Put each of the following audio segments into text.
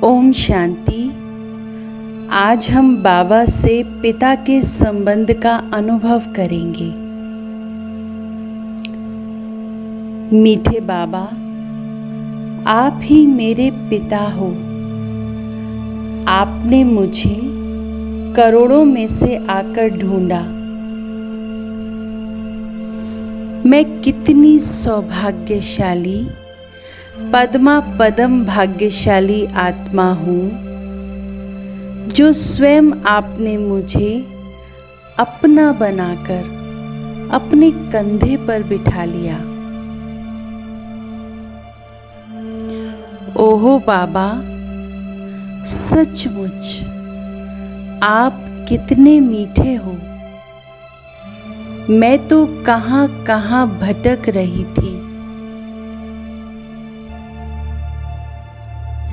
ओम शांति। आज हम बाबा से पिता के संबंध का अनुभव करेंगे। मीठे बाबा, आप ही मेरे पिता हो। आपने मुझे करोड़ों में से आकर ढूंढा। मैं कितनी सौभाग्यशाली, पद्मा पदम भाग्यशाली आत्मा हूँ जो स्वयं आपने मुझे अपना बनाकर अपने कंधे पर बिठा लिया। ओहो बाबा, सचमुच आप कितने मीठे हो। मैं तो कहाँ कहाँ भटक रही थी।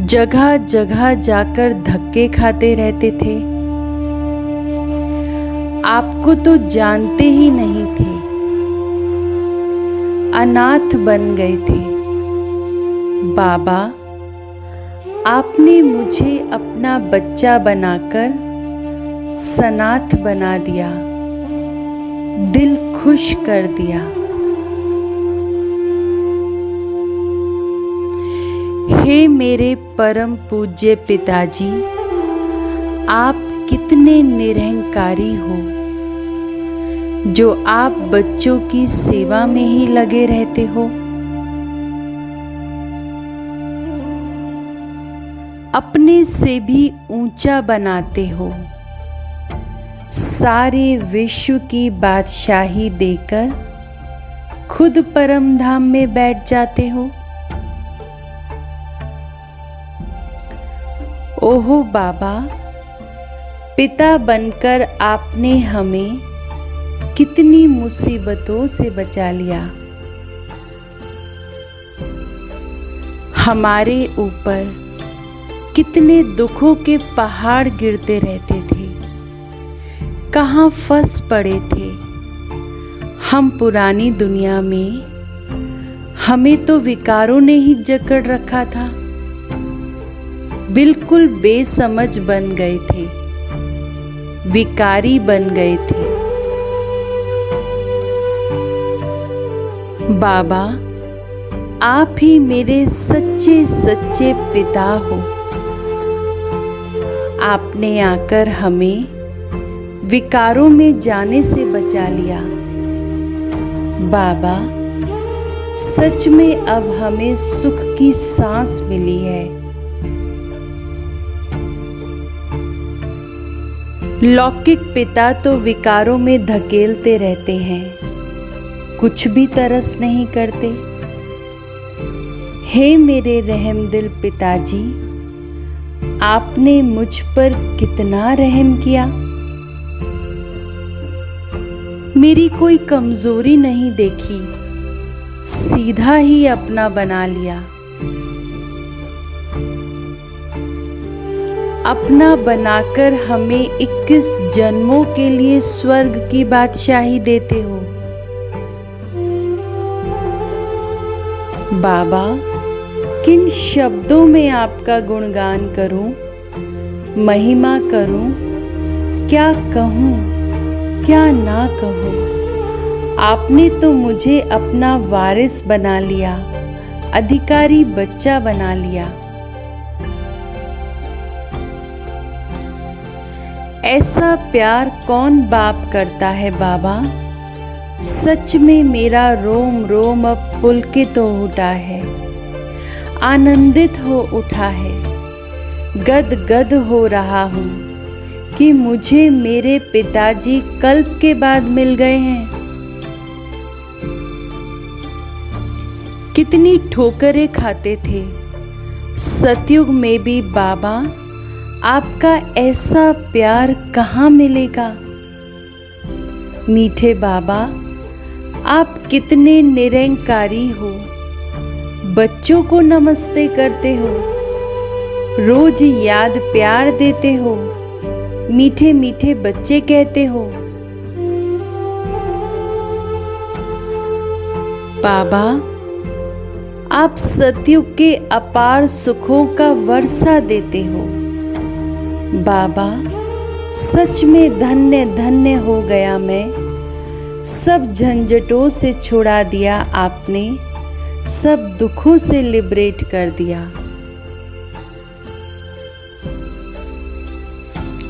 जगह जगह जाकर धक्के खाते रहते थे। आपको तो जानते ही नहीं थे। अनाथ बन गए थे। बाबा, आपने मुझे अपना बच्चा बनाकर सनाथ बना दिया, दिल खुश कर दिया। हे मेरे परम पूज्य पिताजी, आप कितने निरहंकारी हो जो आप बच्चों की सेवा में ही लगे रहते हो। अपने से भी ऊंचा बनाते हो। सारे विश्व की बादशाही देकर खुद परम धाम में बैठ जाते हो। ओहो बाबा, पिता बनकर आपने हमें कितनी मुसीबतों से बचा लिया। हमारे ऊपर कितने दुखों के पहाड़ गिरते रहते थे। कहाँ फंस पड़े थे हम पुरानी दुनिया में। हमें तो विकारों ने ही जकड़ रखा था। बिल्कुल बेसमझ बन गए थे, विकारी बन गए थे। बाबा, आप ही मेरे सच्चे सच्चे पिता हो। आपने आकर हमें विकारों में जाने से बचा लिया। बाबा, सच में अब हमें सुख की सांस मिली है। लौकिक पिता तो विकारों में धकेलते रहते हैं, कुछ भी तरस नहीं करते। हे मेरे रहमदिल पिताजी, आपने मुझ पर कितना रहम किया। मेरी कोई कमजोरी नहीं देखी, सीधा ही अपना बना लिया। अपना बनाकर हमें 21 जन्मों के लिए स्वर्ग की बादशाही देते हो। बाबा, किन शब्दों में आपका गुणगान करूं, महिमा करूं, क्या कहूं, क्या ना कहूं। आपने तो मुझे अपना वारिस बना लिया, अधिकारी बच्चा बना लिया। ऐसा प्यार कौन बाप करता है बाबा। सच में मेरा रोम रोम अब पुलकित हो उठा है, आनंदित हो उठा है। गद गद हो रहा हूँ कि मुझे मेरे पिताजी कल्प के बाद मिल गए हैं। कितनी ठोकरें खाते थे सतयुग में भी बाबा। आपका ऐसा प्यार कहाँ मिलेगा। मीठे बाबा, आप कितने निरंकारी हो। बच्चों को नमस्ते करते हो, रोज याद प्यार देते हो, मीठे मीठे बच्चे कहते हो। बाबा, आप सतयुग के अपार सुखों का वर्षा देते हो। बाबा, सच में धन्य धन्य हो गया मैं। सब झंझटों से छुड़ा दिया आपने, सब दुखों से लिबरेट कर दिया।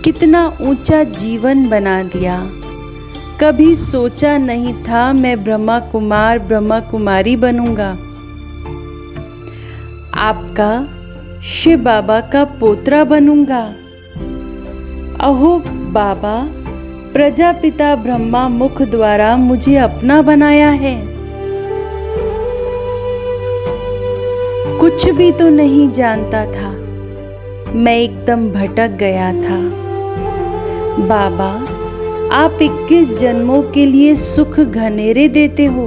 कितना ऊंचा जीवन बना दिया। कभी सोचा नहीं था मैं ब्रह्मा कुमार ब्रह्मा कुमारी बनूंगा। आपका शिव बाबा का पोत्रा बनूंगा। अहो बाबा, प्रजापिता ब्रह्मा मुख द्वारा मुझे अपना बनाया है। कुछ भी तो नहीं जानता था, मैं एकदम भटक गया था। बाबा, आप 21 जन्मों के लिए सुख घनेरे देते हो।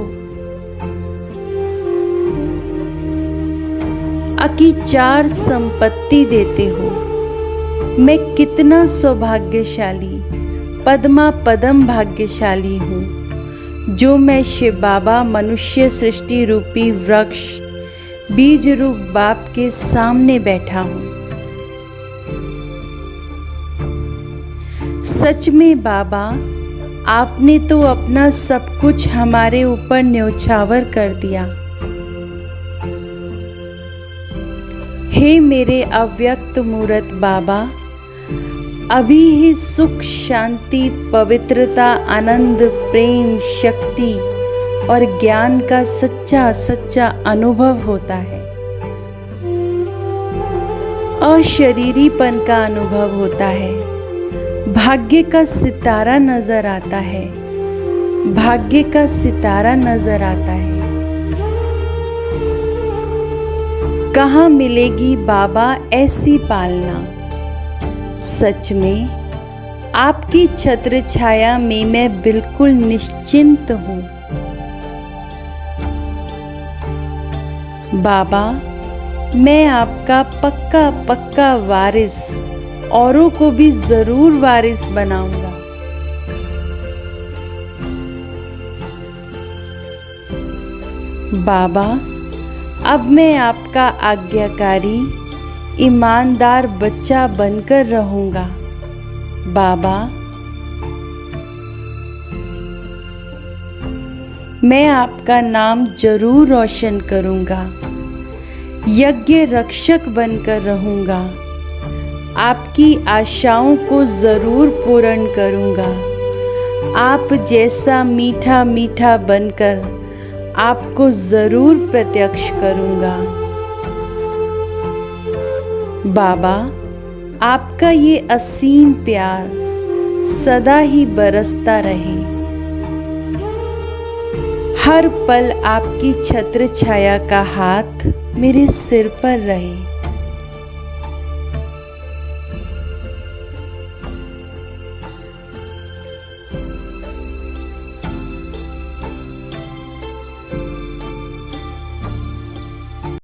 अकी 4 संपत्ति देते हो। मैं कितना सौभाग्यशाली, पद्मा पदम भाग्यशाली हूँ जो मैं शिव बाबा मनुष्य सृष्टि रूपी वृक्ष बीज रूप बाप के सामने बैठा हूँ। सच में बाबा, आपने तो अपना सब कुछ हमारे ऊपर न्योछावर कर दिया। हे मेरे अव्यक्त मूर्त बाबा, अभी ही सुख शांति पवित्रता आनंद प्रेम शक्ति और ज्ञान का सच्चा सच्चा अनुभव होता है। अशरीरीपन का अनुभव होता है। भाग्य का सितारा नजर आता है। भाग्य का सितारा नजर आता है। कहाँ मिलेगी बाबा ऐसी पालना। सच में आपकी छत्र छाया में मैं बिल्कुल निश्चिंत हूँ। बाबा, मैं आपका पक्का पक्का वारिस, औरों को भी जरूर वारिस बनाऊंगा। बाबा, अब मैं आपका आज्ञाकारी ईमानदार बच्चा बनकर रहूंगा। बाबा, मैं आपका नाम जरूर रोशन करूंगा। यज्ञ रक्षक बनकर रहूंगा। आपकी आशाओं को जरूर पूर्ण करूंगा। आप जैसा मीठा मीठा बनकर आपको जरूर प्रत्यक्ष करूंगा। बाबा, आपका ये असीम प्यार सदा ही बरसता रहे। हर पल आपकी छत्र छाया का हाथ मेरे सिर पर रहे।